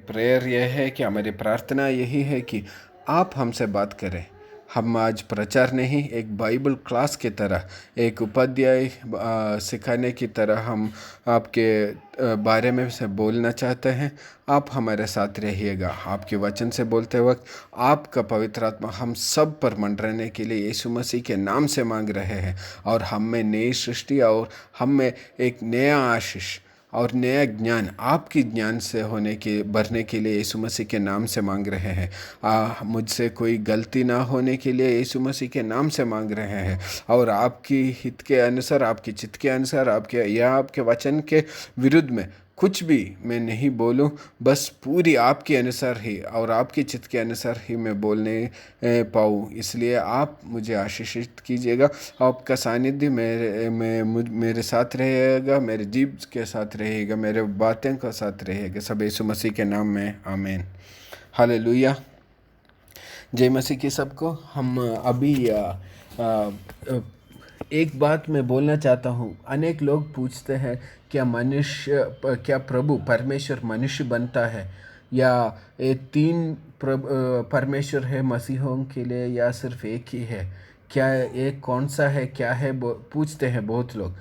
Prayer यह है कि हमारी प्रार्थना यही है कि आप हमसे बात करें। हम आज प्रचार नहीं, एक बाइबल क्लास की तरह, एक उपाध्याय सिखाने की तरह हम आपके बारे में से बोलना चाहते हैं। आप हमारे साथ रहिएगा। आपके वचन से बोलते वक्त आपका पवित्र आत्मा हम सब पर मंडराने के लिए यीशु मसीह के नाम से मांग रहे हैं। और हम में नई सृष्टि और हम में एक नया आशीष और नया ज्ञान आपकी ज्ञान से होने के भरने के लिए यीशु मसीह के नाम से मांग रहे हैं। मुझसे कोई गलती ना होने के लिए यीशु मसीह के नाम से मांग रहे हैं। और आपकी हित के अनुसार, आपकी चित्त के अनुसार, आपके वचन के विरुद्ध में कुछ भी मैं नहीं बोलूं, बस पूरी आपके अनुसार ही और आपके चित्त के अनुसार ही मैं बोलने पाऊँ। इसलिए आप मुझे आशीषित कीजिएगा। आपका सानिध्य मेरे साथ रहेगा, मेरे जीव के साथ रहेगा, मेरे बातें के साथ रहेगा। सब यीशु मसीह के नाम में आमीन। हालेलुया। जय मसीह की सबको। हम अभी एक बात मैं बोलना चाहता हूँ। अनेक लोग पूछते हैं क्या प्रभु परमेश्वर मनुष्य बनता है, या ये तीन परमेश्वर है मसीहों के लिए, या सिर्फ एक ही है? क्या एक कौन सा है, क्या है, पूछते हैं बहुत लोग।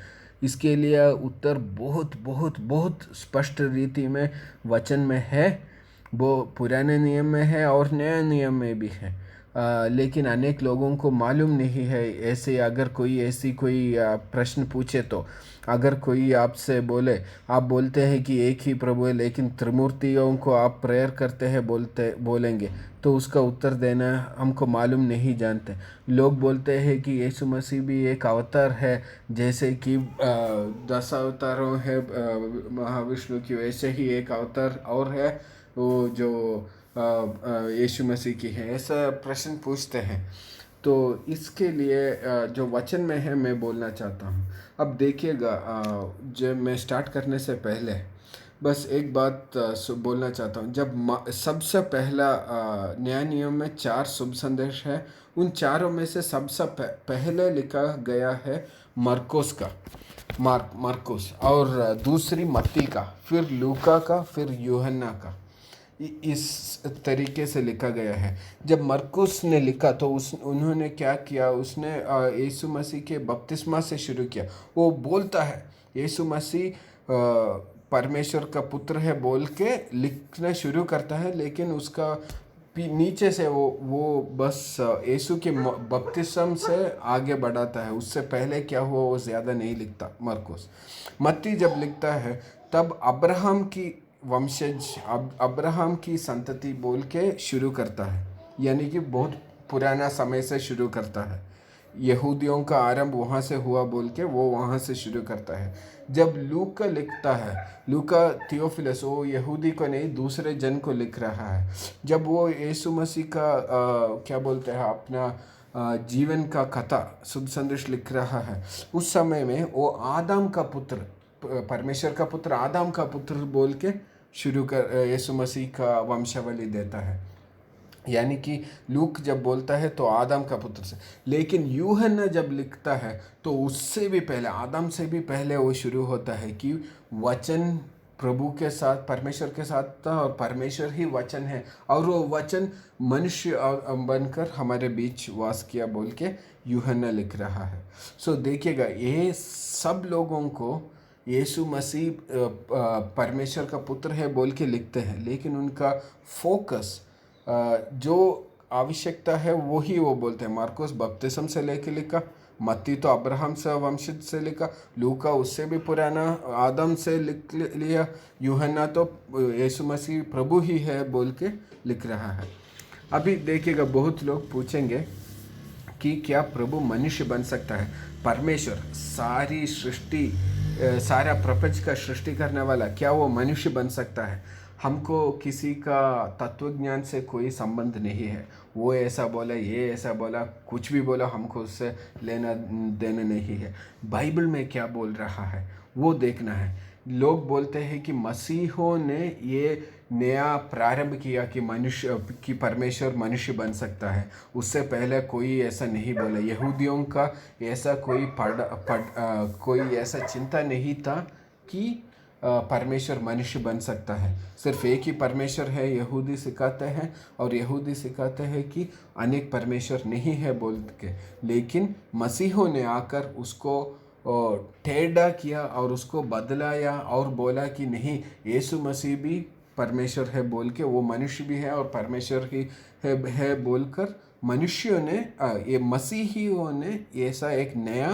इसके लिए उत्तर बहुत बहुत बहुत स्पष्ट रीति में वचन में है। वो पुराने नियम में है और नए नियम में भी है। लेकिन अनेक लोगों को मालूम नहीं है। ऐसे अगर कोई प्रश्न पूछे, तो अगर कोई आपसे बोले, आप बोलते हैं कि एक ही प्रभु है, लेकिन त्रिमूर्तियों को आप प्रेयर करते हैं बोलेंगे, तो उसका उत्तर देना हमको मालूम नहीं जानते। लोग बोलते हैं कि यीशु मसीह भी एक अवतार है, जैसे कि 10 अवतारों है महाविष्णु की, वैसे ही एक अवतार और है वो जो यीशु मसीह की है। ऐसा प्रश्न पूछते हैं। तो इसके लिए जो वचन में है मैं बोलना चाहता हूँ। अब देखिएगा, जब मैं स्टार्ट करने से पहले बस एक बात बोलना चाहता हूँ। जब सबसे पहला नया नियम में 4 शुभ संदेश है, उन चारों में से सबसे पहले लिखा गया है मरकुस का, मार्कुस, और दूसरी मत्ती का, फिर लूका का, फिर यूहन्ना का। इस तरीके से लिखा गया है। जब मरकुस ने लिखा तो उन्होंने क्या किया, उसने यीशु मसीह के बपतिस्मा से शुरू किया। वो बोलता है यीशु मसीह परमेश्वर का पुत्र है बोल के लिखना शुरू करता है, लेकिन उसका नीचे से वो बस यीशु के बपतिस्म से आगे बढ़ाता है। उससे पहले क्या हुआ वो ज़्यादा नहीं लिखता मरकुस। मत्ती जब लिखता है तब अब्राहम की वंशज, अब्राहम की संतति बोल के शुरू करता है, यानी कि बहुत पुराना समय से शुरू करता है। यहूदियों का आरंभ वहाँ से हुआ बोल के वो वहाँ से शुरू करता है। जब लूका लिखता है, लूका थियोफिलस, वो यहूदी को नहीं दूसरे जन को लिख रहा है। जब वो यीशु मसीह का क्या बोलते हैं अपना जीवन का कथा, शुभ संदेश लिख रहा है, उस समय में वो आदम का पुत्र, परमेश्वर का पुत्र, आदम का पुत्र बोल के शुरू कर यीशु मसीह का वंशावली देता है। यानी कि लूक जब बोलता है तो आदम का पुत्र से, लेकिन यूहन्ना जब लिखता है तो उससे भी पहले, आदम से भी पहले वो शुरू होता है कि वचन प्रभु के साथ, परमेश्वर के साथ था और परमेश्वर ही वचन है और वो वचन मनुष्य बनकर हमारे बीच वास किया बोल के यूहन्ना लिख रहा है। सो देखिएगा, ये सब लोगों को यीशु मसीह परमेश्वर का पुत्र है बोल के लिखते हैं, लेकिन उनका फोकस जो आवश्यकता है वही वो बोलते हैं। मार्कुस बपतिस्म से लेके लिखा, मत्ती तो अब्राहम से वंशज से लिखा, लूका उससे भी पुराना आदम से लिख लिया, यूहन्ना तो यीशु मसीह प्रभु ही है बोल के लिख रहा है। अभी देखिएगा, बहुत लोग पूछेंगे कि क्या प्रभु मनुष्य बन सकता है? परमेश्वर सारी सृष्टि, सारा प्रपंच का सृष्टि करने वाला, क्या वो मनुष्य बन सकता है? हमको किसी का तत्वज्ञान से कोई संबंध नहीं है। वो ऐसा बोला, ये ऐसा बोला, कुछ भी बोला, हमको उससे लेना देना नहीं है। बाइबल में क्या बोल रहा है वो देखना है। लोग बोलते हैं कि मसीहों ने ये नया प्रारंभ किया कि परमेश्वर मनुष्य बन सकता है। उससे पहले कोई ऐसा नहीं बोला। यहूदियों का ऐसा कोई ऐसा चिंता नहीं था कि परमेश्वर मनुष्य बन सकता है। सिर्फ एक ही परमेश्वर है यहूदी सिखाते हैं, और यहूदी सिखाते हैं कि अनेक परमेश्वर नहीं है बोल के, लेकिन मसीहों ने आकर उसको टेढ़ा किया और उसको बदलाया और बोला कि नहीं, यीशु मसीह भी परमेश्वर है बोल के, वो मनुष्य भी है और परमेश्वर ही है बोलकर मनुष्यों ने ये मसीहियों ने ऐसा एक नया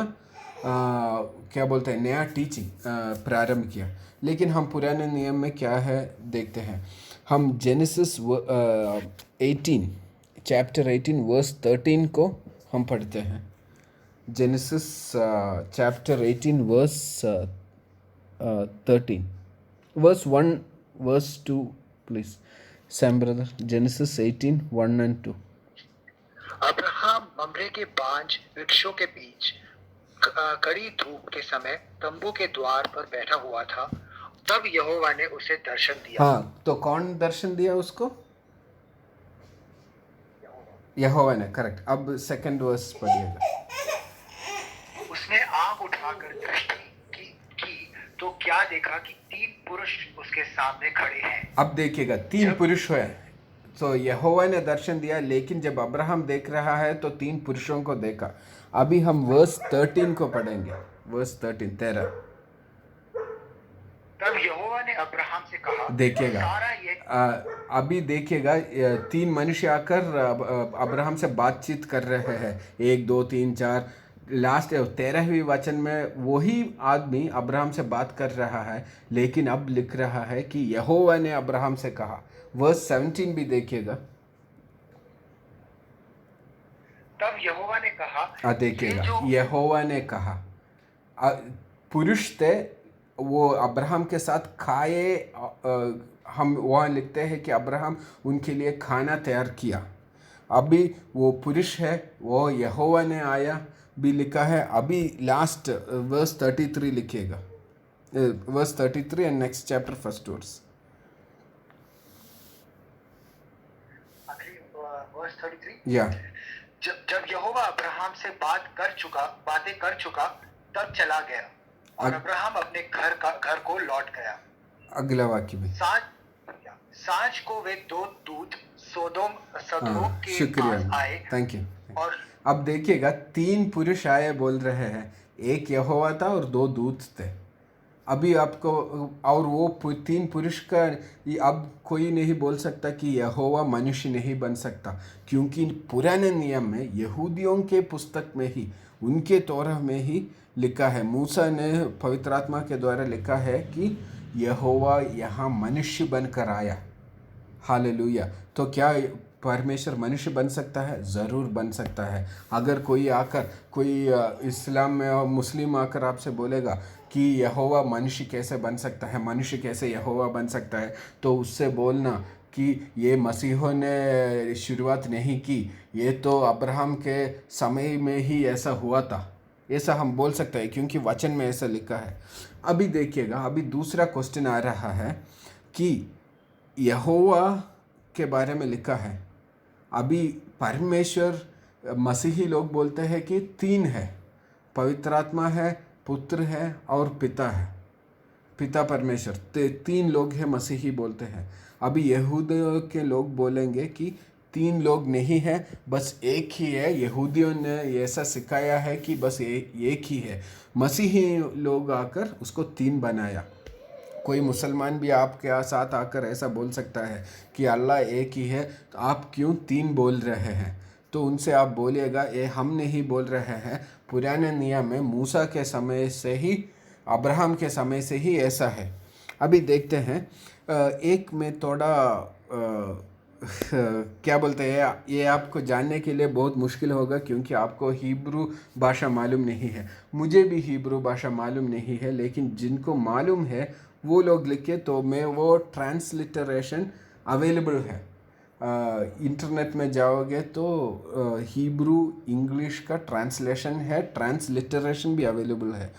क्या बोलते हैं, नया टीचिंग प्रारंभ किया। लेकिन हम पुराने नियम में क्या है देखते हैं। हम जेनेसिस 18 चैप्टर 18 वर्स 13 को हम पढ़ते हैं। Genesis chapter 18 verse 13 verse 1 verse 2 please Sam brother. Genesis 18 1 and 2। Abraham ममरे के बांज वृक्षों के बीच कड़ी धूप के समय तंबू के द्वार पर बैठा हुआ था। तब यहोवा ने उसे दर्शन दिया। हाँ, तो कौन दर्शन दिया उसको? यहोवा ने, करेक्ट। अब सेकंड वर्स पढ़िएगा। उसने आंख उठाकर दृष्टि की तो क्या देखा कि 3 पुरुष उसके सामने खड़े हैं। अब देखिएगा, 3 पुरुष हैं। तो यहोवा ने दर्शन दिया, लेकिन जब अब्राहम देख रहा है तो 3 पुरुषों को देखा। अभी हम वर्स 13 को पढ़ेंगे। वर्स 13। तब यहोवा ने अब्राहम से कहा, देखिएगा, अभी देखिएगा, 3 मनुष्य आकर अब्राहम से बातचीत कर रहे हैं। 1 2 3 4, लास्ट 13वीं वचन में वही आदमी अब्राहम से बात कर रहा है, लेकिन अब लिख रहा है कि यहोवा ने अब्राहम से कहा। वर्स 17 भी देखिएगा। तब यहोवा ने कहा, देखिएगा, यहोवा ने कहा, पुरुष थे वो अब्राहम के साथ खाए। हम वहाँ लिखते हैं कि अब्राहम उनके लिए खाना तैयार किया। अभी वो पुरुष है, वो यहोवा ने आया भी लिखा है। अभी लास्ट वर्स 33 लिखिएगा। Verse 33 and next chapter first verse. Verse 33 या जब यहोवा अब्राहम से बातें कर चुका तब चला गया और अब्राहम अपने घर को लौट गया। अगला वाक्य भी। सांझ को वे 2 दूत सदोम के शुक्रिया, पास आए। Thank you. और अब देखिएगा, 3 पुरुष आए बोल रहे हैं, एक यहोवा था और 2 दूत थे। अभी आपको, और वो 3 पुरुष का, अब कोई नहीं बोल सकता कि यहोवा मनुष्य नहीं बन सकता, क्योंकि पुराने नियम में यहूदियों के पुस्तक में ही, उनके तौराह में ही लिखा है, मूसा ने पवित्र आत्मा के द्वारा लिखा है कि यहोवा यहाँ मनुष्य बनकर आया। हालेलुया। तो क्या परमेश्वर मनुष्य बन सकता है? ज़रूर बन सकता है। अगर कोई आकर, कोई इस्लाम में और मुस्लिम आकर आपसे बोलेगा कि यहोवा मनुष्य कैसे बन सकता है, मनुष्य कैसे यहोवा बन सकता है, तो उससे बोलना कि ये मसीहों ने शुरुआत नहीं की, ये तो अब्राहम के समय में ही ऐसा हुआ था। ऐसा हम बोल सकते हैं क्योंकि वचन में ऐसा लिखा है। अभी देखिएगा, अभी दूसरा क्वेश्चन आ रहा है कि यहोवा के बारे में लिखा है। अभी परमेश्वर, मसीही लोग बोलते हैं कि 3 है, पवित्र आत्मा है, पुत्र है और पिता है। पिता परमेश्वर, 3 लोग हैं, मसीही बोलते हैं। अभी यहूदियों के लोग बोलेंगे कि 3 लोग नहीं है, बस एक ही है। यहूदियों ने ऐसा सिखाया है कि बस एक ही है। मसीही लोग आकर उसको 3 बनाया। कोई मुसलमान भी आपके साथ आकर ऐसा बोल सकता है कि अल्लाह एक ही है, तो आप क्यों 3 बोल रहे हैं? तो उनसे आप बोलिएगा, ये हम नहीं बोल रहे हैं, पुराने नियम में मूसा के समय से ही, अब्राहम के समय से ही ऐसा है। अभी देखते हैं, एक में थोड़ा क्या बोलते हैं, ये आपको जानने के लिए बहुत मुश्किल होगा क्योंकि आपको हिब्रू भाषा मालूम नहीं है। मुझे भी हिब्रू भाषा मालूम नहीं है, लेकिन जिनको मालूम है वो लोग लिखे, तो मैं वो ट्रांसलिटरेशन अवेलेबल है। इंटरनेट में जाओगे तो हिब्रू इंग्लिश का ट्रांसलेशन है, ट्रांसलिटरेशन भी अवेलेबल है।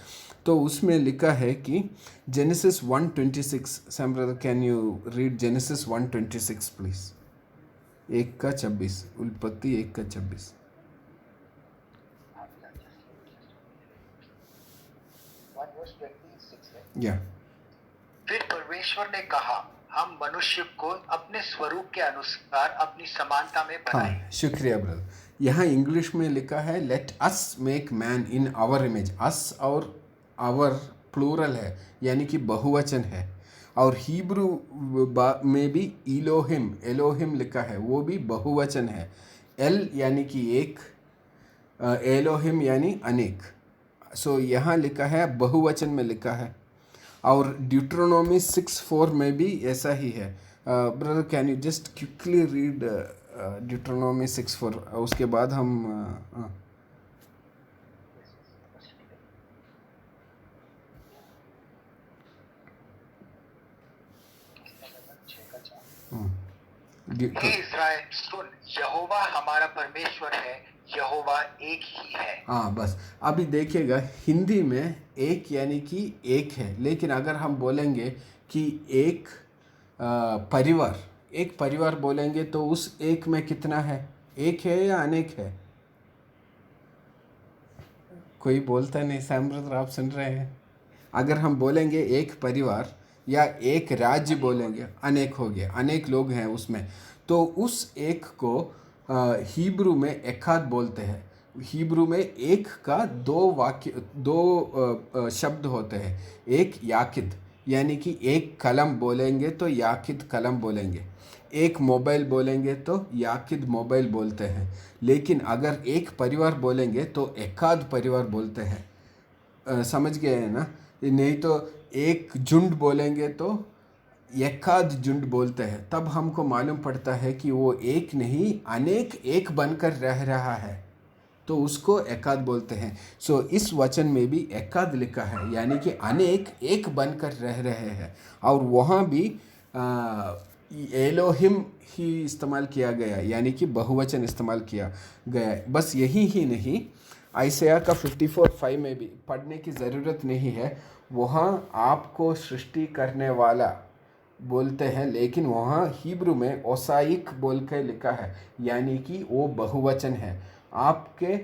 तो उसमें लिखा है कि genesis 1:26, Sam brother can you read genesis 1:26 please. 1:26, उत्पत्ति 1:26। या फिर परमेश्वर ने कहा, हम मनुष्य को अपने स्वरूप के अनुसार अपनी समानता में बनाए। हाँ, शुक्रिया ब्रदर। यहाँ इंग्लिश में लिखा है let us make man in our image. Us और आवर प्लूरल है, यानी कि बहुवचन है। और हिब्रू में भी इलोहिम, एलोहिम लिखा है, वो भी बहुवचन है। एल यानी कि एक, एलोहिम यानी अनेक। सो यहाँ लिखा है, बहुवचन में लिखा है। और ड्यूट्रोनोमी 6:4 में भी ऐसा ही है। Brother can you just quickly read Deuteronomy 6:4, उसके बाद हम हे इस्राएल सुन, यहोवा हमारा परमेश्वर है, यहोवा एक ही है। हाँ, बस अभी देखिएगा, हिंदी में एक यानी कि एक है, लेकिन अगर हम बोलेंगे कि एक परिवार, एक परिवार बोलेंगे तो उस एक में कितना है? एक है या अनेक है? कोई बोलता नहीं। सैम ब्रदर, आप सुन रहे हैं? अगर हम बोलेंगे एक परिवार या एक राज्य बोलेंगे, अनेक हो गया, अनेक लोग हैं उसमें, तो उस एक को हिब्रू में एकाद बोलते हैं। हिब्रू में एक का दो वाक्य, दो शब्द होते हैं। एक याकिद, यानी कि एक कलम बोलेंगे तो याकिद कलम बोलेंगे। एक मोबाइल बोलेंगे तो याकिद मोबाइल बोलते हैं। लेकिन अगर एक परिवार बोलेंगे तो एकाद परिवार बोलते हैं। समझ गए हैं ना? नहीं तो एक झुंड बोलेंगे तो एकाद झुंड बोलते हैं। तब हमको मालूम पड़ता है कि वो एक नहीं, अनेक एक बनकर रह रहा है, तो उसको एकाद बोलते हैं। सो इस वचन में भी एकाद लिखा है, यानी कि अनेक एक बनकर रह रहे हैं। और वहाँ भी एलोहिम ही इस्तेमाल किया गया, यानी कि बहुवचन इस्तेमाल किया गया। बस यही ही नहीं, आइसया का 54:5 में भी पढ़ने की ज़रूरत नहीं है। वहाँ आपको सृष्टि करने वाला बोलते हैं, लेकिन वहाँ हिब्रू में ओसाइक बोल के लिखा है, यानी कि वो बहुवचन है। आपके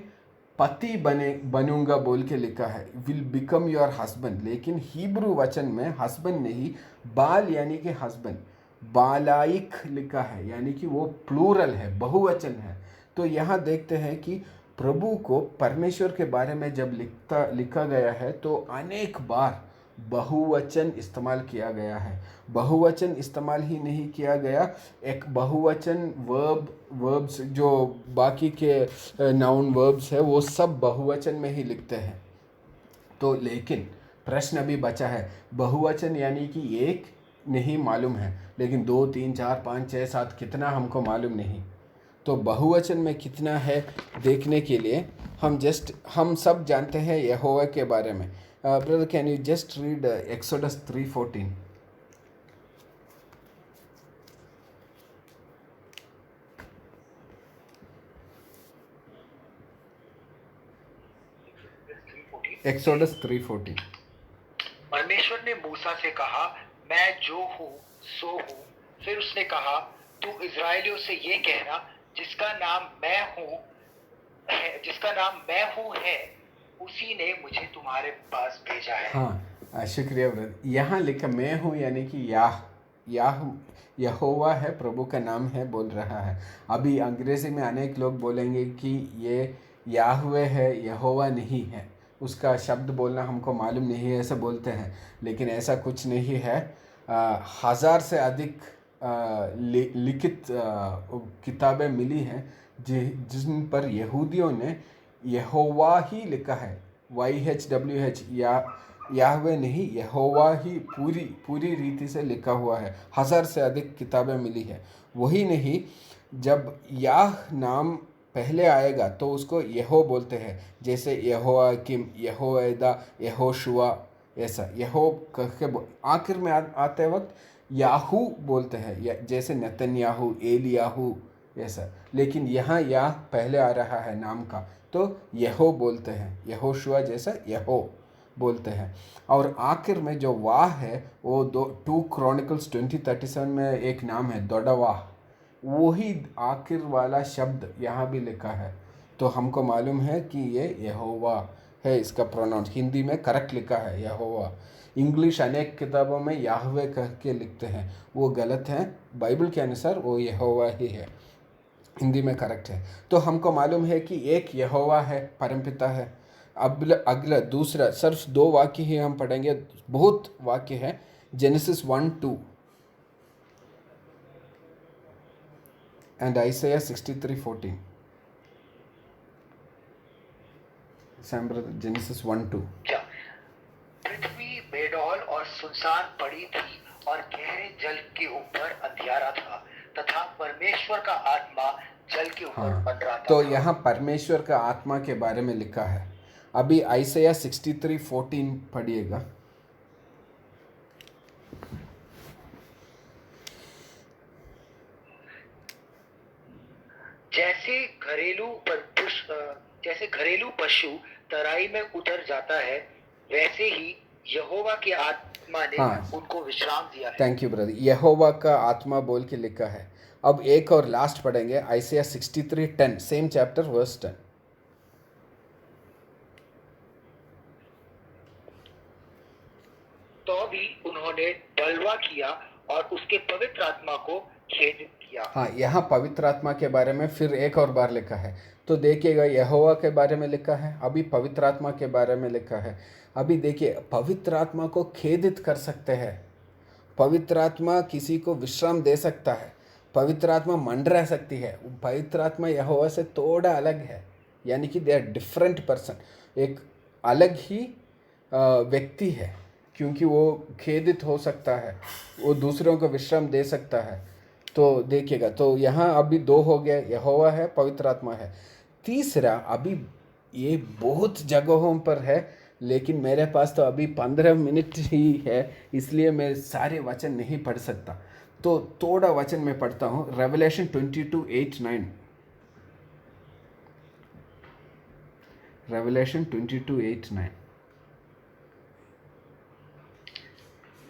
पति बनूंगा बोल के लिखा है, विल बिकम योर हस्बैंड, लेकिन हिब्रू वचन में हस्बैंड नहीं, बाल यानी कि हस्बैंड, बालाइक लिखा है, यानी कि वो प्लूरल है, बहुवचन है। तो यहाँ देखते हैं कि प्रभु को, परमेश्वर के बारे में जब लिखा गया है तो अनेक बार बहुवचन इस्तेमाल किया गया है। बहुवचन इस्तेमाल ही नहीं किया गया, एक बहुवचन वर्ब्स जो बाकी के नाउन वर्ब्स है वो सब बहुवचन में ही लिखते हैं। तो लेकिन प्रश्न अभी बचा है, बहुवचन यानी कि एक नहीं मालूम है, लेकिन 2, 3, 4, 5, 6, 7 कितना हमको मालूम नहीं। तो बहुवचन में कितना है देखने के लिए हम सब जानते हैं यहोवा के बारे में। Brother, can you just read exodus 3:14? Exodus 3:14। परमेश्वर ने मूसा से कहा, मैं जो हूँ सो हूँ। फिर उसने कहा, तू इस्राएलियों से ये कहना, जिसका नाम मैं हूँ है, उसी ने मुझे तुम्हारे पास भेजा है। हाँ, शुक्रिया ब्रदर। यहाँ लिखा मैं हूँ, यानी कि यहोवा है, प्रभु का नाम है बोल रहा है। अभी अंग्रेज़ी में अनेक लोग बोलेंगे कि ये याहवे है, यहोवा नहीं है, उसका शब्द बोलना हमको मालूम नहीं है, ऐसा बोलते हैं। लेकिन ऐसा कुछ नहीं है। 1000 से अधिक लिखित किताबें मिली हैं जिन पर यहूदियों ने यहोवा ही लिखा है, YHWH, याहवे नहीं, यहोवा ही पूरी रीति से लिखा हुआ है। 1000 से अधिक किताबें मिली है। वही नहीं, जब याह नाम पहले आएगा तो उसको यहो बोलते हैं, जैसे यहोयाकीम, यहोयदा, यहोशुआ, ऐसा यहो कह के आखिर में आते वक्त याहू बोलते हैं, जैसे नतन्याहू, एलियाहू, ऐसा। लेकिन यहाँ याह पहले आ रहा है नाम का, तो यहो बोलते हैं, यहोशुआ जैसा यहो बोलते हैं। और आखिर में जो वाह है वो 2 क्रॉनिकल्स 20:37 में एक नाम है दोडावाह, वही आखिर वाला शब्द यहाँ भी लिखा है। तो हमको मालूम है कि ये यहोवा है, इसका प्रोनाउंस हिंदी में करेक्ट लिखा है यहोवा। इंग्लिश अनेक किताबों में याहवे कह के लिखते हैं, वो गलत है। बाइबल के अनुसार वो यहोवा ही है, हिंदी में करेक्ट है। तो हमको मालूम है कि एक यहोवा है, परमपिता है। अब अगला दूसरा सिर्फ 2 वाक्य ही हम पढ़ेंगे, बहुत वाक्य है। Genesis 1:2 and Isaiah 63:14। Sam brother, Genesis 1:2। पृथ्वी बेडौल और सुनसान पड़ी थी और गहरे जल के ऊपर अंधियारा था तथा परमेश्वर का आत्मा जल के ऊपर मंडराता था। तो यहाँ परमेश्वर का आत्मा के बारे में लिखा है। अभी आइसाया 63:14 पढ़िएगा। जैसे घरेलू पशु तराई में उतर जाता है, वैसे ही यहोवा की आत्मा ने उनको विश्राम दिया है। Thank you brother. यहोवा का आत्मा बोल के लिखा है। अब एक और लास्ट पढ़ेंगे, आइसाया 63:10, सेम चैप्टर वर्स 10। तो भी उन्होंने बलवा किया और उसके पवित्र आत्मा को खेदित किया। हाँ, यहाँ पवित्र आत्मा के बारे में फिर एक और बार लिखा है। तो देखिएगा, यहोवा के बारे में लिखा है, अभी पवित्र आत्मा के बारे में लिखा है। अभी देखिए, पवित्र आत्मा को खेदित कर सकते हैं, पवित्र आत्मा किसी को विश्राम दे सकता है, पवित्र आत्मा मंडरा सकती है। पवित्र आत्मा यहोवा से थोड़ा अलग है, यानी कि दे आर डिफरेंट पर्सन, एक अलग ही व्यक्ति है, क्योंकि वो खेदित हो सकता है, वो दूसरों को विश्राम दे सकता है। तो देखिएगा, तो यहाँ अभी 2 हो गए, यहोवा है, पवित्र आत्मा है। तीसरा, अभी ये बहुत जगहों पर है, लेकिन मेरे पास तो अभी 15 मिनट ही है, इसलिए मैं सारे वचन नहीं पढ़ सकता। तो थोड़ा वचन मैं पढ़ता हूँ। रेवलेशन 22:8-9। रेवलेशन 22:8-9।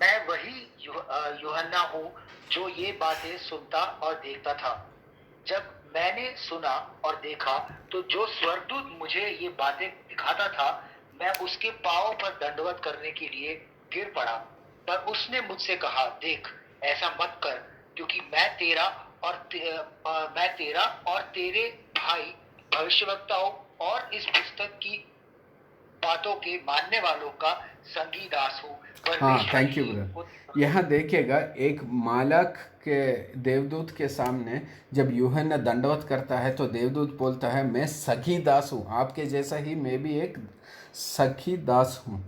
मैं वही यूहन्ना हूँ जो ये बातें सुनता और देखता था। जब मैंने सुना और देखा तो जो स्वर्गदूत मुझे ये बातें दिखाता था, मैं उसके पांवों पर दंडवत करने के लिए गिर पड़ा। पर उसने मुझसे कहा, देख, ऐसा मत कर, क्योंकि मैं तेरा और तेरे भाई भविष्यवक्ताओं और इस पुस्तक की बातों के मानने वालों का संगी दास हूँ। हाँ, थैंक यू ब्रदर। यहाँ देखिएगा, एक मालक के देवदूत के सामने जब यूहन्ना दंडवत करता है तो देवदूत बोलता है, मैं सखी दास हूँ, आपके जैसा ही मैं भी एक सखी दास हूँ,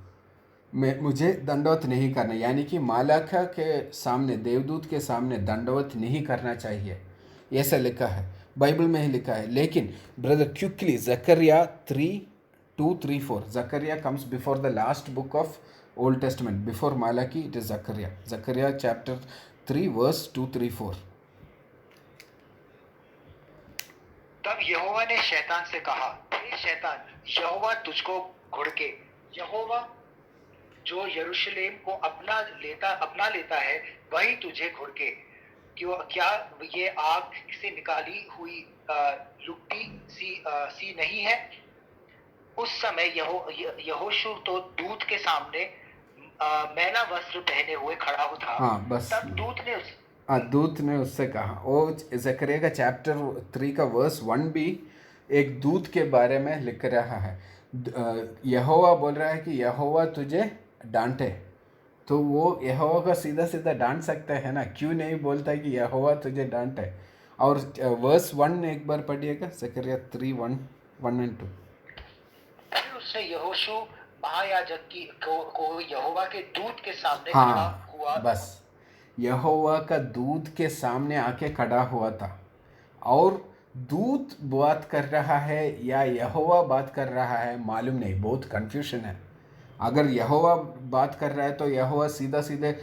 मुझे दंडवत नहीं करना। यानी कि मालक के सामने, देवदूत के सामने दंडवत नहीं करना चाहिए, ऐसा लिखा है, बाइबल में ही लिखा है। लेकिन brother quickly, Zechariah 3:2-3-4, Zechariah comes before the last book of Old Testament. Before Malachi, it is Zechariah. Zechariah chapter 3 verse 2-3-4. तब यहोवा ने शैतान से कहा, हे शैतान, यहोवा तुझको घुड़के, यहोवा जो यरूशलेम को अपना लेता है, वही तुझे घुड़के। क्या ये आग से निकाली हुई लुट्टी सी नहीं है? उस समय यहोशू तो दूत के सामने मैला वस्त्र पहने हुए खड़ा था। हाँ, बस तब दूत ने उससे कहा, वो जकरिया का चैप्टर 3 का वर्स 1 भी एक दूत के बारे में लिख रहा है। यहोवा बोल रहा है कि यहोवा तुझे डांटे, तो वो यहोवा को सीधा सीधा डांट सकता है ना, क्यों नहीं बोलता है कि यहोवा तुझे डांटे। और वर्स 1 एक बार पढ़िएगा, जकरिया 3:1 and 2। उसने यहोशू महायाजक को यहोवा के दूत के सामने खड़ा हुआ। बस यहोवा का दूत के सामने आके खड़ा हुआ था, और दूत बात कर रहा है या यहोवा बात कर रहा है मालूम नहीं, बहुत कंफ्यूजन है। अगर यहोवा बात कर रहा है तो यहोवा सीधा सीधे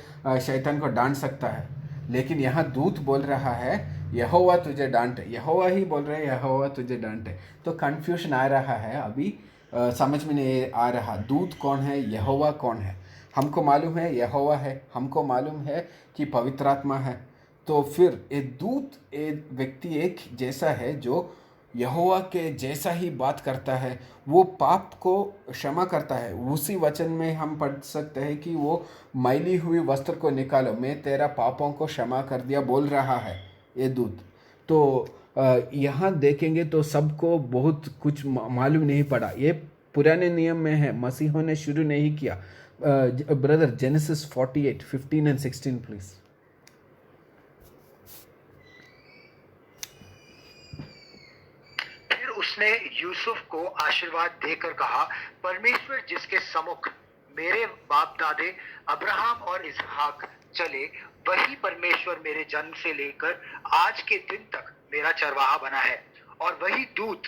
शैतान को डांट सकता है, लेकिन यहाँ दूत बोल रहा है यहोवा तुझे डांटे, यहोवा ही बोल रहे हैं यहोवा तुझे डांटे। तो कंफ्यूजन आ रहा है, अभी समझ में नहीं आ रहा दूत कौन है, यहोवा कौन है। हमको मालूम है यहोवा है, हमको मालूम है कि पवित्र आत्मा है। तो फिर एक दूत, एक व्यक्ति एक जैसा है जो यहोवा के जैसा ही बात करता है, वो पाप को क्षमा करता है। उसी वचन में हम पढ़ सकते हैं कि वो मैली हुई वस्त्र को निकालो, मैं तेरा पापों को क्षमा कर दिया बोल रहा है ये दूत। तो यहाँ देखेंगे तो सबको बहुत कुछ मालूम नहीं पड़ा। ये पुराने नियम में है, मसीहों ने शुरू नहीं किया। Brother, genesis 48 15 and 16 please. फिर उसने यूसुफ को आशीर्वाद देकर कहा, परमेश्वर जिसके सम्मुख मेरे बाप दादे अब्राहम और इसहाक चले, वही परमेश्वर मेरे जन्म से लेकर आज के दिन तक मेरा चरवाहा बना है, और वही दूत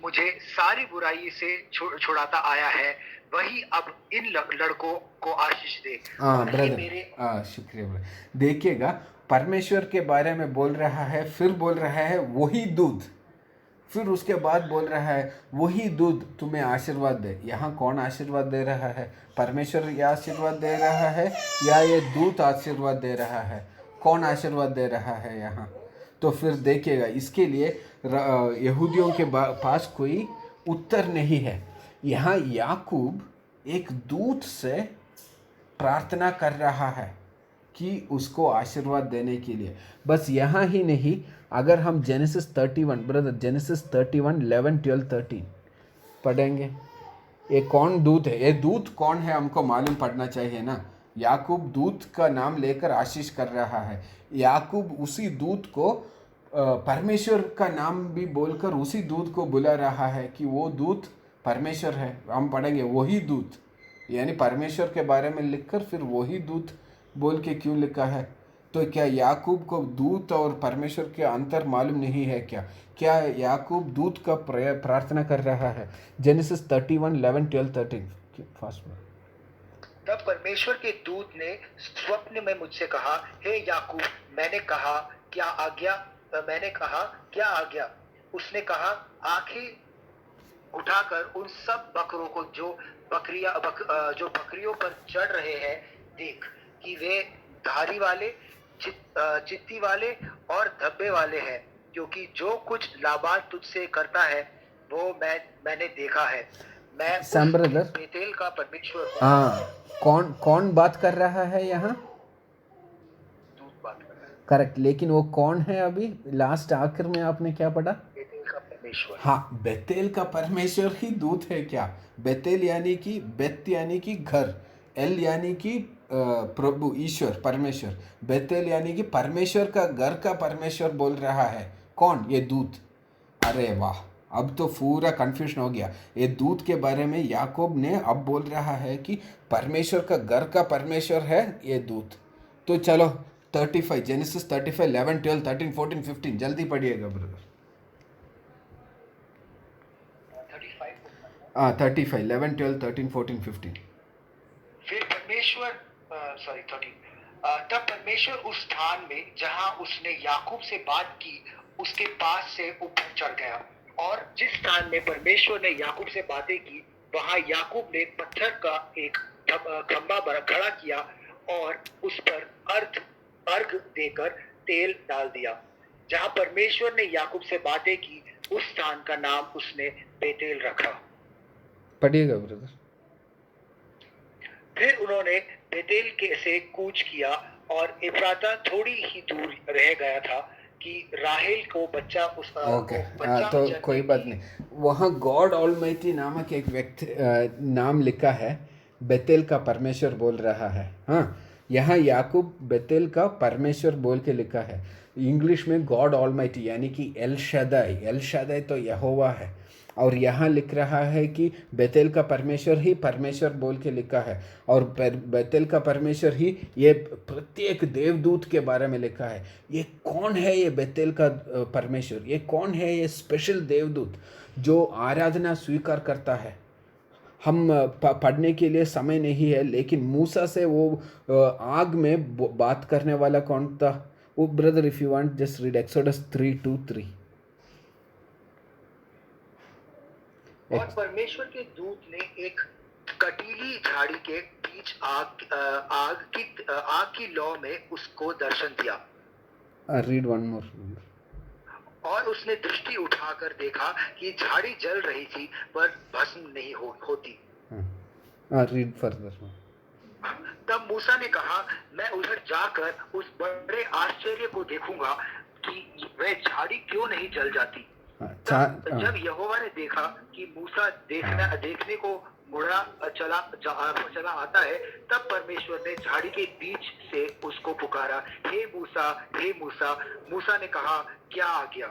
मुझे सारी बुराई से छुड़ाता आया है, वही अब इन लड़कों को आशीष दे। हाँ और ये ब्रदर, मेरे शुक्रिया ब्रदर। देखिएगा, परमेश्वर के बारे में बोल रहा है, फिर बोल रहा है वही दूत, फिर उसके बाद बोल रहा है वही दूत तुम्हें आशीर्वाद दे। यहाँ कौन आशीर्वाद दे रहा है? परमेश्वर ये आशीर्वाद दे रहा है या ये दूत आशीर्वाद दे रहा है? कौन आशीर्वाद दे रहा है यहाँ? तो फिर देखिएगा, इसके लिए यहूदियों के पास कोई उत्तर नहीं है। यहाँ याकूब एक दूत से प्रार्थना कर रहा है कि उसको आशीर्वाद देने के लिए। बस यहाँ ही नहीं, अगर हम जेनेसिस 31 ब्रदर, जेनेसिस 31 11 12 13 पढ़ेंगे, ये कौन दूत है? ये दूत कौन है हमको मालूम पड़ना चाहिए ना। याकूब दूत का नाम लेकर आशीष कर रहा है। याकूब उसी दूत को परमेश्वर का नाम भी बोलकर उसी दूत को बुला रहा है कि वो दूत परमेश्वर है। हम पढ़ेंगे वही दूत, यानी परमेश्वर के बारे में लिखकर फिर वही दूत बोल के क्यों लिखा है? तो क्या याकूब को दूत और परमेश्वर के अंतर मालूम नहीं है क्या? क्या याकूब दूत का प्रार्थना कर रहा है? जेनेसिस 31 11 12 13 फास्ट में। तब परमेश्वर के दूत ने स्वप्न में मुझसे कहा, हे याकूब। मैंने कहा क्या आज्ञा? उसने कहा, आंखें उठाकर उन सब बकरों को जो बकरियों पर चढ़ रहे हैं देख, कि वे धारी वाले, चित्ती वाले और धब्बे वाले हैं, क्योंकि जो कुछ लाबान तुझसे करता है वो मैंने देखा है। मैं उस बेतेल का परमेश्वर हूँ। हाँ, कौन बात कर रहा है यहाँ? दूत बात कर रहा है। करेक्ट, लेकिन वो कौन है? अभी लास्ट आखिर में आपने क्या पढ़ा? बेतेल का परमेश्वर। हाँ, बेतेल का परमेश्वर ही दूत है क्या? बेतेल यानी कि बेत यानी कि घर, एल यानी कि प्रभु ईश्वर परमेश्वर, बेतेल यानी कि परमेश्वर का घर का परमेश्वर बोल रहा है। कौन? ये दूत। अरे वाह, अब तो पूरा कन्फ्यूजन हो गया। ये दूत के बारे में याकूब ने अब बोल रहा है कि परमेश्वर का घर का परमेश्वर है ये दूत। तो चलो 35, जेनेसिस 35 11 12 13 14 15 जल्दी पढ़िएगा ब्रदर। 35 11 12 13 14 15। फिर परमेश्वर 13। तब परमेश्वर उस स्थान में जहां उसने याकूब से बात की उसके पास से ऊपर चढ़ गया, और जिस स्थान में परमेश्वर ने याकूब से बातें की वहां याकूब ने पत्थर का एक खंभा खड़ा किया और उस पर अर्घ देकर तेल डाल दिया। जहां परमेश्वर ने याकूब से बातें की उस स्थान का नाम उसने बेतेल रखा। पढ़िएगा ब्रदर। फिर उन्होंने बेतेल से कूच किया, और इफ्राता थोड़ी ही दूर रह गया था कि राहेल को बच्चा तो कोई बात नहीं, वहाँ गॉड ऑलमाइटी नामक एक व्यक्ति नाम लिखा है, बेतेल का परमेश्वर बोल रहा है। हाँ, यहाँ याकूब बेतेल का परमेश्वर बोल के लिखा है। इंग्लिश में गॉड ऑलमाइटी यानी कि एल शादाई तो यहोवा है, और यहाँ लिख रहा है कि बेतेल का परमेश्वर ही परमेश्वर बोल के लिखा है, और बेतेल का परमेश्वर ही ये प्रत्येक देवदूत के बारे में लिखा है। ये कौन है ये बेतेल का परमेश्वर? ये कौन है ये स्पेशल देवदूत जो आराधना स्वीकार करता है? हम पढ़ने के लिए समय नहीं है, लेकिन मूसा से वो आग में बात करने वाला कौन था? वो brother, if you want just read exodus 3:2-3। और परमेश्वर के दूत ने एक कटीली झाड़ी के बीच आग की लौ में उसको दर्शन दिया। Read one more. और उसने दृष्टि उठाकर देखा कि झाड़ी जल रही थी पर भस्म नहीं होती। Read further. तब मूसा ने कहा, मैं उधर जाकर उस बड़े आश्चर्य को देखूंगा कि वह झाड़ी क्यों नहीं जल जाती। जब यहोवा ने देखा कि मूसा देखने को मुड़ा चला आता है, तब परमेश्वर ने झाड़ी के बीच से उसको पुकारा, हे मूसा, हे मूसा। मूसा ने कहा, क्या आ गया?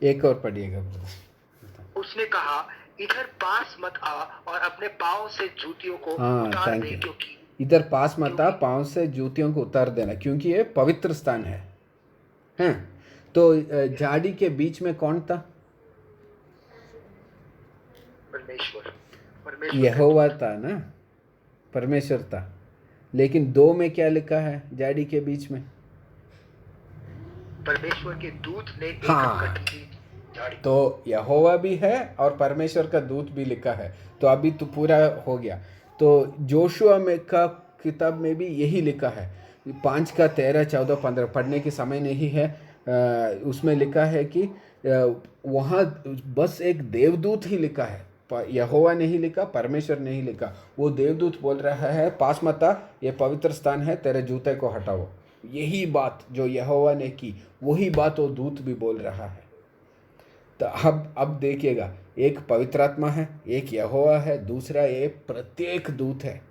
एक और पढ़िएगा। उसने कहा, इधर पास मत आ और अपने पाँव से जूतियों को उतार दे, क्योंकि इधर पास मत आ, पाँव से जूतियों को उतार देना, क्योंकि ये पवित्र स्थान है। हैं? तो झाड़ी के बीच में कौन था? परमेश्वर यहोवा था ना, परमेश्वर था। लेकिन 2 में क्या लिखा है झाड़ी के बीच में? परमेश्वर के दूत ने तो यहोवा भी है और परमेश्वर का दूत भी लिखा है। तो अभी तो पूरा हो गया। तो जोशुआ में का किताब में भी यही लिखा है। 5 का 13, 14, 15 पढ़ने की समय नहीं है। उसमें लिखा है कि वहाँ बस एक देवदूत ही लिखा है, यहोवा नहीं लिखा, परमेश्वर नहीं लिखा। वो देवदूत बोल रहा है, पास मत आ, ये पवित्र स्थान है, तेरे जूते को हटाओ। यही बात जो यहोवा ने की, वही बात वो दूत भी बोल रहा है। तो अब देखिएगा, एक पवित्र आत्मा है, एक यहोवा है, दूसरा एक प्रत्येक दूत है,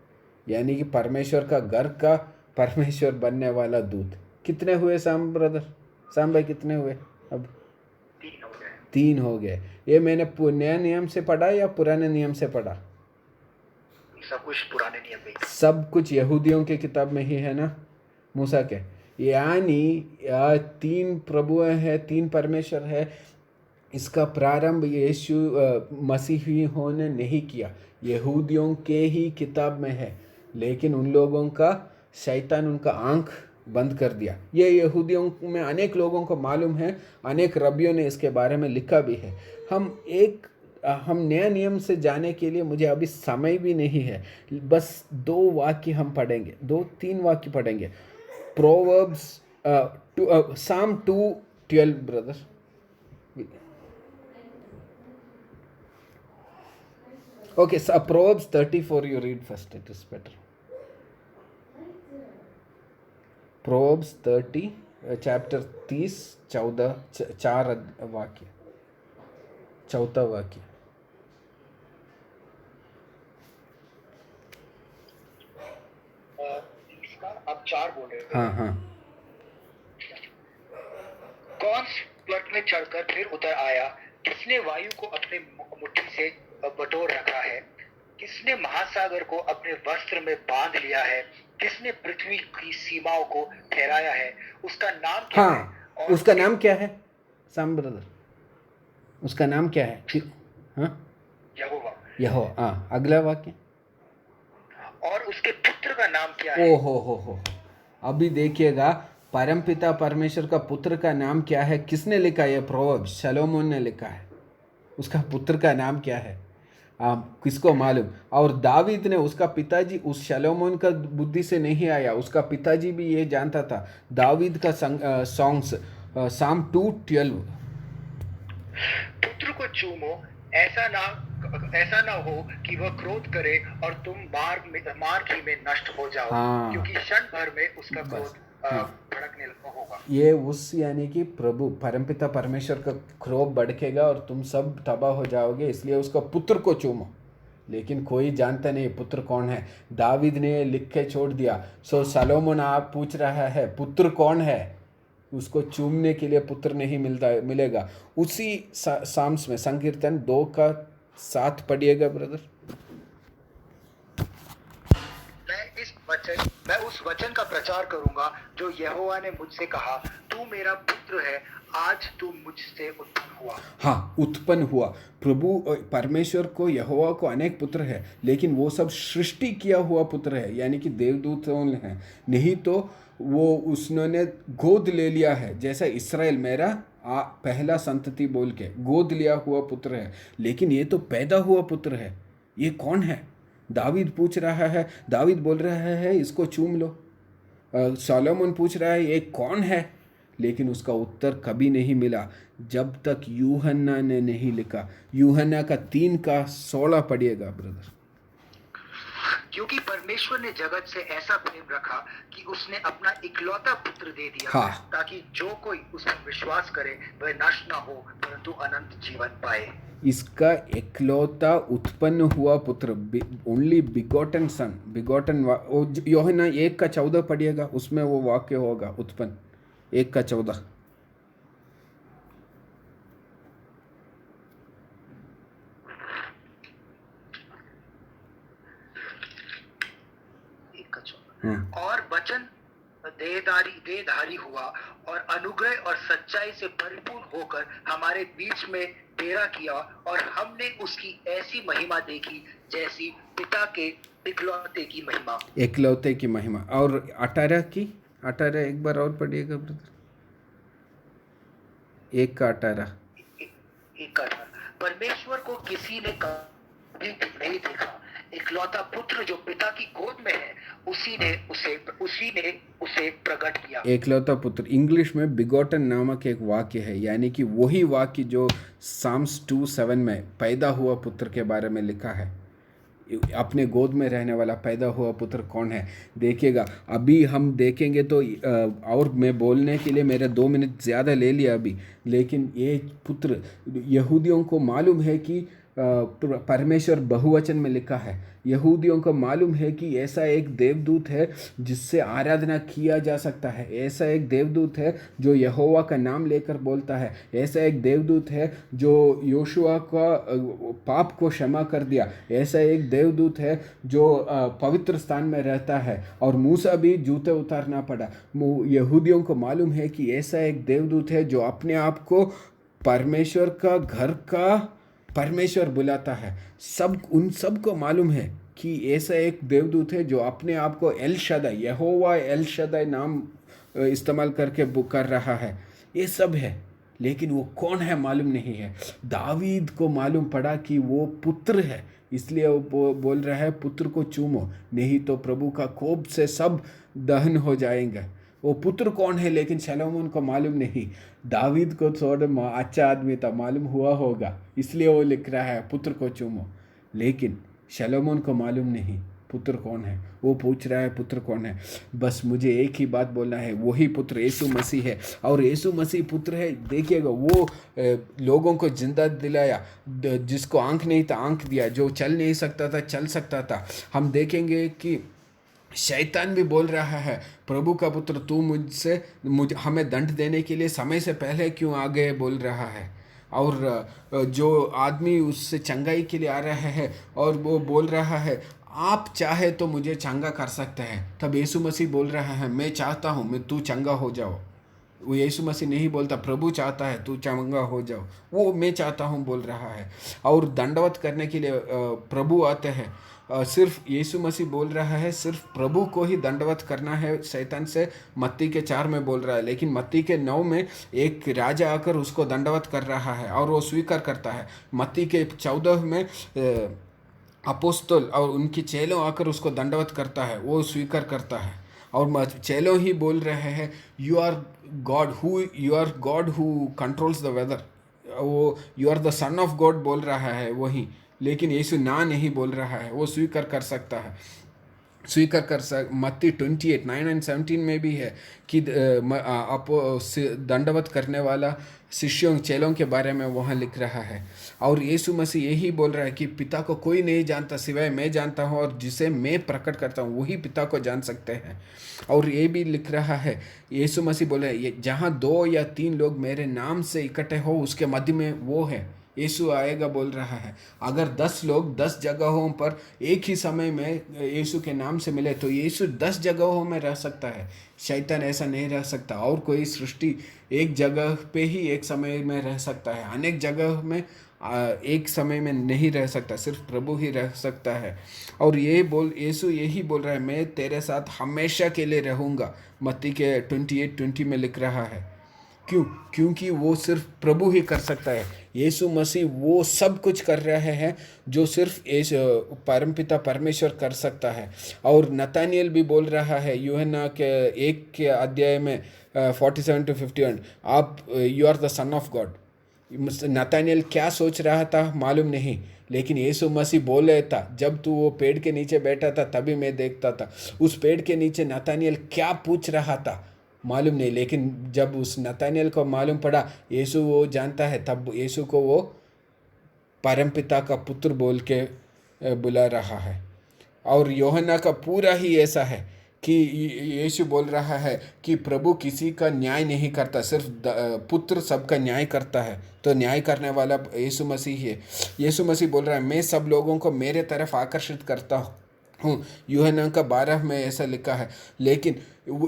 यानी कि परमेश्वर का घर का परमेश्वर बनने वाला दूत। कितने हुए साम भाई, कितने हुए? अब 3 हो गए। ये मैंने नया नियम से पढ़ा या पुराने नियम से पढ़ा? सब कुछ पुराने नियम में। सब कुछ यहूदियों के किताब में ही है ना, मूसा के। यानी 3 प्रभु है, 3 परमेश्वर है। इसका प्रारंभ यीशु मसीहियों ने नहीं किया, यहूदियों के ही किताब में है। लेकिन उन लोगों का शैतान उनका आंख बंद कर दिया। ये यहूदियों में अनेक लोगों को मालूम है, अनेक रबियों ने इसके बारे में लिखा भी है। हम नया नियम से जाने के लिए मुझे अभी समय भी नहीं है। बस 2 वाक्य हम पढ़ेंगे, 2-3 वाक्य पढ़ेंगे। Proverbs Psalm 2:12 brother. Okay, so Proverbs 34 you read first, it is better. Proverbs 30 chapter 30 4 वाक्य, 4 वाक्य। अब 4 बोल रहे हैं। हाँ। कौन स्वर्ग में चढ़कर फिर उतर आया? किसने वायु को अपने मुट्ठी से बटोर रखा है? किसने महासागर को अपने वस्त्र में बांध लिया है? किसने पृथ्वी की सीमाओं को ठहराया है? उसका नाम क्या है? उसका नाम क्या है साम ब्रदर? उसका नाम क्या है? यहोवा। अगला वाक्य। और उसके पुत्र का नाम क्या है? हो। अभी देखिएगा, परमपिता परमेश्वर का पुत्र का नाम क्या है? किसने लिखा है? प्रोवर्ब्स शलोमोन ने लिखा है। उसका पुत्र का नाम क्या है? किसको मालूम? और दावीद ने, उसका पिताजी उस शलोमोन का बुद्धि से नहीं आया, उसका पिताजी भी ये जानता था। दावीद का सॉन्ग्स Psalm 2:12। पुत्र को चूमो, ऐसा ना हो कि वह क्रोध करे और तुम मार्ग ही में नष्ट हो जाओ। क्योंकि क्षण भर में उसका क्रोध भड़कने होगा। ये यानी कि प्रभु परमपिता परमेश्वर का क्रोध भड़केगा और तुम सब तबाह हो जाओगे, इसलिए उसका पुत्र को चूमो। लेकिन कोई जानता नहीं पुत्र कौन है। दावीद ने लिख के छोड़ दिया। सो सलोमोन आप पूछ रहा है पुत्र कौन है? उसको चूमने के लिए पुत्र नहीं मिलेगा। उसी साम्स में संकीर्तन 2:7 पढ़िएगा ब्रदर। मैं उस वचन का प्रचार करूंगा जो यहोवा ने मुझसे कहा, तू मेरा पुत्र है, आज तू मुझसे उत्पन्न हुआ। हाँ, उत्पन्न हुआ। प्रभु परमेश्वर को, यहोवा को अनेक पुत्र है, लेकिन वो सब सृष्टि किया हुआ पुत्र है, यानी कि देवदूतों हैं। नहीं तो वो उसने गोद ले लिया है, जैसा इसराइल मेरा पहला संतति बोल के गोद लिया हुआ पुत्र है। लेकिन ये तो पैदा हुआ पुत्र है। ये कौन है? दावीद पूछ रहा है, दावीद बोल रहा है इसको चूम लो। सोलोमन पूछ रहा है ये कौन है? लेकिन उसका उत्तर कभी नहीं मिला जब तक यूहन्ना ने नहीं लिखा। यूहन्ना का 3:16 पढ़िएगा ब्रदर। क्योंकि परमेश्वर ने जगत से ऐसा प्रेम रखा कि उसने अपना इकलौता पुत्र दे दिया, हाँ। ताकि जो कोई उस पर विश्वास करे वह नष्ट ना हो परंतु अनंत जीवन पाए। इसका इकलौता उत्पन्न हुआ पुत्र, ओनली बिगॉटन सन, बिगॉटन। यूहन्ना 1:14 पढ़िएगा, उसमें वो वाक्य होगा उत्पन्न 1:14। और वचन देहधारी हुआ और अनुग्रह और सच्चाई से परिपूर्ण होकर हमारे बीच में डेरा किया, और हमने उसकी ऐसी महिमा देखी जैसी पिता के इकलौते की महिमा। इकलौते की महिमा। और 18 एक बार और पढ़िएगा ब्रदर। 1:18। परमेश्वर को किसी ने कभी नहीं देखा, इकलौता पुत्र जो पिता की गोद में है उसी ने उसे प्रकट किया। इकलौता पुत्र, इंग्लिश में बिगॉटन नामक एक वाक्य है, यानी कि वही वाक्य जो साम्स 2:7 में पैदा हुआ पुत्र के बारे में लिखा है। अपने गोद में रहने वाला पैदा हुआ पुत्र कौन है देखिएगा। अभी हम देखेंगे तो और मैं बोलने के लिए मेरे 2 मिनट ज़्यादा ले लिया अभी, लेकिन ये पुत्र यहूदियों को मालूम है कि परमेश्वर बहुवचन में लिखा है। यहूदियों को मालूम है कि ऐसा एक देवदूत है जिससे आराधना किया जा सकता है। ऐसा एक देवदूत है जो यहोवा का नाम लेकर बोलता है। ऐसा एक देवदूत है जो योशुआ का पाप को क्षमा कर दिया। ऐसा एक देवदूत है जो पवित्र स्थान में रहता है, और मूसा भी जूते उतारना पड़ा। यहूदियों को मालूम है कि ऐसा एक देवदूत है जो अपने आप को परमेश्वर का घर का परमेश्वर बुलाता है। उन सब को मालूम है कि ऐसा एक देवदूत है जो अपने आप को एल शदाई, यहोवा एल शदाई नाम इस्तेमाल करके कर रहा है। ये सब है, लेकिन वो कौन है मालूम नहीं है। दावीद को मालूम पड़ा कि वो पुत्र है, इसलिए वो बोल रहा है पुत्र को चूमो, नहीं तो प्रभु का कोप से सब दहन हो जाएंगे। वो पुत्र कौन है लेकिन शलोमोन को मालूम नहीं। दावीद को थोड़ा अच्छा आदमी था, मालूम हुआ होगा, इसलिए वो लिख रहा है पुत्र को चूमो, लेकिन शलोमोन को मालूम नहीं पुत्र कौन है। वो पूछ रहा है पुत्र कौन है। बस मुझे एक ही बात बोलना है, वही पुत्र यीशु मसीह है। और यीशु मसीह पुत्र है। देखिएगा, वो लोगों को जिंदा दिलाया, जिसको आंख नहीं था आंख दिया, जो चल नहीं सकता था चल सकता था। हम देखेंगे कि शैतान भी बोल रहा है प्रभु का पुत्र तू हमें दंड देने के लिए समय से पहले क्यों आ गए बोल रहा है। और जो आदमी उससे चंगाई के लिए आ रहा है और वो बोल रहा है आप चाहे तो मुझे चंगा कर सकते हैं, तब यीशु मसीह बोल रहा है मैं चाहता हूँ मैं तू चंगा हो जाओ। वो यीशु मसीह नहीं बोलता प्रभु चाहता है तू चंगा हो जाओ, वो मैं चाहता हूँ बोल रहा है। और दंडवत करने के लिए प्रभु आते हैं। सिर्फ यीशु मसीह बोल रहा है सिर्फ प्रभु को ही दंडवत करना है शैतान से, मत्ती के 4 में बोल रहा है। लेकिन मत्ती के 9 में एक राजा आकर उसको दंडवत कर रहा है और वो स्वीकार करता है। मत्ती के 14 में अपोस्तल और उनके चेलों आकर उसको दंडवत करता है, वो स्वीकार करता है। और चेलों ही बोल रहे हैं you are God who controls the weather, वो you are the son of God बोल रहा है वही। लेकिन यीशु ना नहीं बोल रहा है, वो स्वीकार कर सकता है, मत्ती 28, 9 और 17 में भी है कि दंडवत करने वाला शिष्यों चेलों के बारे में वहाँ लिख रहा है। और यीशु मसीह यही बोल रहा है कि पिता को कोई नहीं जानता सिवाय मैं जानता हूँ, और जिसे मैं प्रकट करता हूँ वही पिता को जान सकते हैं। और ये भी लिख रहा है, यीशु मसीह बोल रहे हैं जहाँ 2 या 3 लोग मेरे नाम से इकट्ठे हो उसके मध्य में वो है। यीशु आएगा बोल रहा है। अगर 10 लोग 10 जगहों पर एक ही समय में यीशु के नाम से मिले तो यीशु 10 जगहों में रह सकता है। शैतान ऐसा नहीं रह सकता, और कोई सृष्टि एक जगह पे ही एक समय में रह सकता है, अनेक जगह में एक समय में नहीं रह सकता, सिर्फ प्रभु ही रह सकता है। और यीशु यही बोल रहा है मैं तेरे साथ हमेशा के लिए रहूँगा, मत्ती के 28:20 में लिख रहा है। क्योंकि वो सिर्फ प्रभु ही कर सकता है। यीशु मसीह वो सब कुछ कर रहे हैं जो सिर्फ परमपिता परमेश्वर कर सकता है। और नतानियल भी बोल रहा है यूहन्ना के 1 के अध्याय में 47-51, आप you are the son of God. Nathanael क्या सोच रहा था मालूम नहीं, लेकिन यीशु मसीह बोले था, जब तू वो पेड़ के नीचे बैठा था तभी मैं देखता था। उस पेड़ के नीचे नतानियल क्या पूछ रहा था मालूम नहीं, लेकिन जब उस नतानियल को मालूम पड़ा यीशु वो जानता है, तब यीशु को वो परमपिता का पुत्र बोल के बुला रहा है। और यूहन्ना का पूरा ही ऐसा है कि यीशु बोल रहा है कि प्रभु किसी का न्याय नहीं करता, सिर्फ पुत्र सबका न्याय करता है। तो न्याय करने वाला यीशु मसीह है। यीशु मसीह बोल रहा है, मैं सब लोगों को मेरे तरफ आकर्षित करता हूँ। यूहन्ना का 12 में ऐसा लिखा है। लेकिन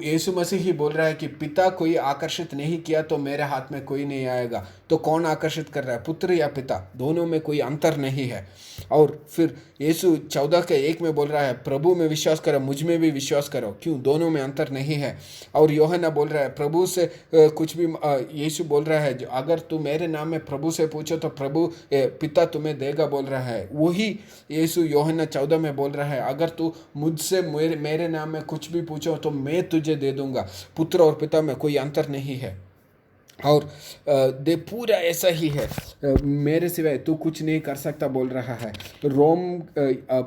यीशु मसीह ही बोल रहा है कि पिता कोई आकर्षित नहीं किया तो मेरे हाथ में कोई नहीं आएगा। तो कौन आकर्षित कर रहा है, पुत्र या पिता? दोनों में कोई अंतर नहीं है। और फिर यीशु 14 के 1 में बोल रहा है, प्रभु में विश्वास करो, मुझ में भी विश्वास करो। क्यों? दोनों में अंतर नहीं है। और यूहन्ना बोल रहा है, प्रभु से कुछ भी यीशु बोल रहा है, अगर तू मेरे नाम में प्रभु से पूछो तो प्रभु पिता तुम्हें देगा बोल रहा है। वही यीशु यूहन्ना 14 में बोल रहा है, अगर तू मुझसे मेरे नाम में कुछ भी पूछो तो मैं तुझे दे दूंगा। पुत्र और पिता में कोई अंतर नहीं है। और दे पूरा ऐसा ही है, मेरे सिवाय तू कुछ नहीं कर सकता बोल रहा है। तो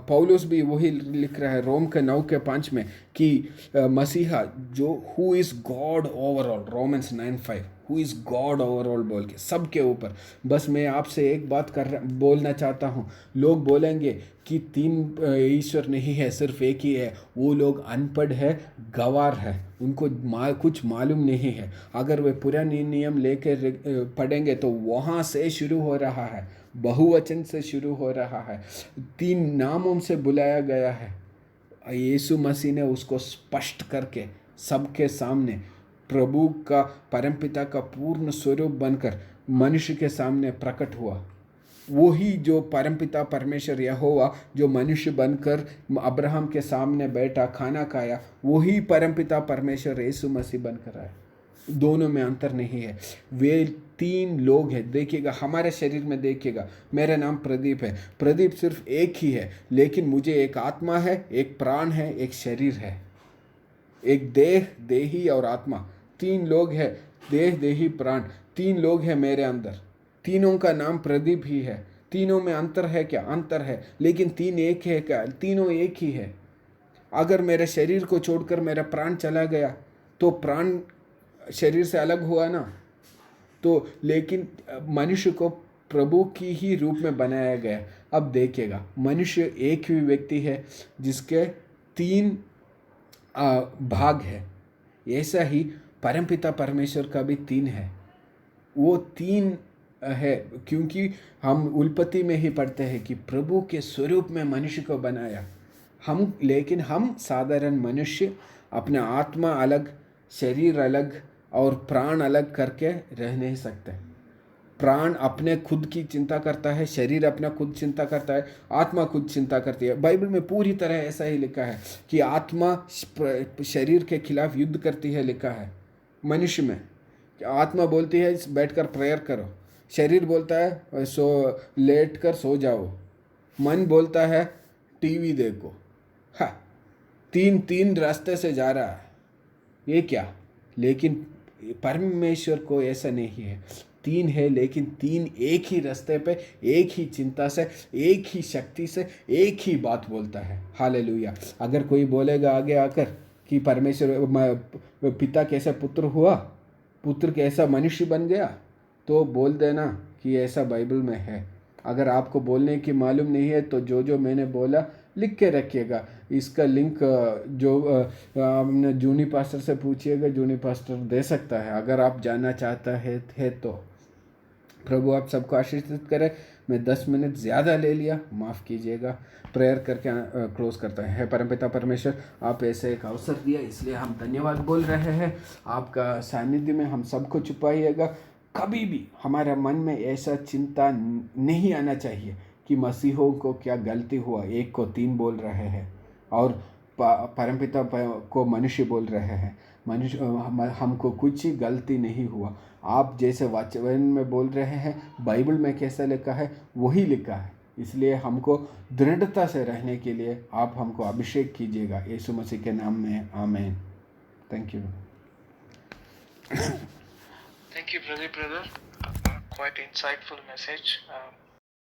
पौलुस भी वही लिख रहा है रोम के 9 के 5 में कि मसीहा जो who is God overall, Romans 9:5, who is God overall बोल के सबके ऊपर। बस मैं आपसे एक बात बोलना चाहता हूँ, लोग बोलेंगे कि 3 ईश्वर नहीं है, सिर्फ एक ही है। वो लोग अनपढ़ है, गंवार है, उनको कुछ मालूम नहीं है। अगर वे पुराने नियम लेकर पढ़ेंगे तो वहाँ से शुरू हो रहा है, बहुवचन से शुरू हो रहा है, 3 नामों से बुलाया गया है। यीशु मसीह ने उसको स्पष्ट करके सबके सामने प्रभु का, परमपिता का पूर्ण स्वरूप बनकर मनुष्य के सामने प्रकट हुआ। वही जो परमपिता परमेश्वर यहोवा जो मनुष्य बनकर अब्राहम के सामने बैठा, खाना खाया, वही परमपिता परमेश्वर यीशु मसीह बनकर आया। दोनों में अंतर नहीं है। वे 3 लोग हैं। देखिएगा हमारे शरीर में, देखिएगा मेरा नाम प्रदीप है। प्रदीप सिर्फ एक ही है, लेकिन मुझे एक आत्मा है, एक प्राण है, एक शरीर है, एक देह, देही और आत्मा। 3 लोग हैं, देह, देही, प्राण, 3 लोग हैं मेरे अंदर। तीनों का नाम प्रदीप ही है। तीनों में अंतर है क्या? अंतर है, लेकिन 3 एक है क्या? तीनों एक ही है। अगर मेरे शरीर को छोड़कर मेरा प्राण चला गया तो प्राण शरीर से अलग हुआ ना। तो लेकिन मनुष्य को प्रभु की ही रूप में बनाया गया। अब देखिएगा, मनुष्य एक ही व्यक्ति है जिसके 3 भाग है। ऐसा ही परमपिता परमेश्वर का भी 3 है। वो 3 है क्योंकि हम उल्पत्ति में ही पढ़ते हैं कि प्रभु के स्वरूप में मनुष्य को बनाया। लेकिन हम साधारण मनुष्य अपना आत्मा अलग, शरीर अलग और प्राण अलग करके रह नहीं सकते। प्राण अपने खुद की चिंता करता है, शरीर अपना खुद चिंता करता है, आत्मा खुद चिंता करती है। बाइबल में पूरी तरह ऐसा ही लिखा है कि आत्मा शरीर के खिलाफ युद्ध करती है, लिखा है। मनुष्य में आत्मा बोलती है बैठकर प्रेयर करो, शरीर बोलता है लेट कर सो जाओ, मन बोलता है टीवी देखो। हाँ, 3 रास्ते से जा रहा है, ये क्या? लेकिन परमेश्वर को ऐसा नहीं है। 3 है, लेकिन 3 एक ही रास्ते पे, एक ही चिंता से, एक ही शक्ति से, एक ही बात बोलता है। हालेलुया। अगर कोई बोलेगा आगे आकर कि परमेश्वर पिता कैसे पुत्र हुआ, पुत्र कैसा मनुष्य बन गया, तो बोल देना कि ऐसा बाइबल में है। अगर आपको बोलने की मालूम नहीं है तो जो मैंने बोला लिख के रखिएगा। इसका लिंक जो हमने जूनी पास्टर से पूछिएगा, जूनी पास्टर दे सकता है अगर आप जानना चाहता है तो। प्रभु आप सबको आशीर्वादित करे। मैं 10 मिनट ज़्यादा ले लिया, माफ़ कीजिएगा। प्रेयर करके क्लोज करता है। परमपिता परमेश्वर, आप ऐसे एक अवसर दिया इसलिए हम धन्यवाद बोल रहे हैं। आपका सानिध्य में हम सबको छुपाइएगा। कभी भी हमारे मन में ऐसा चिंता नहीं आना चाहिए कि मसीहों को क्या गलती हुआ, 1 को 3 बोल रहे हैं और परमपिता को मनुष्य बोल रहे हैं, मनुष्य हमको कुछ गलती नहीं हुआ। आप जैसे वचन में बोल रहे हैं, बाइबल में कैसा लिखा है वही लिखा है। इसलिए हमको दृढ़ता से रहने के लिए आप हमको अभिषेक कीजिएगा, यीशु मसीह के नाम में, आमीन। Thank you. Thank you, brother. Quite insightful message.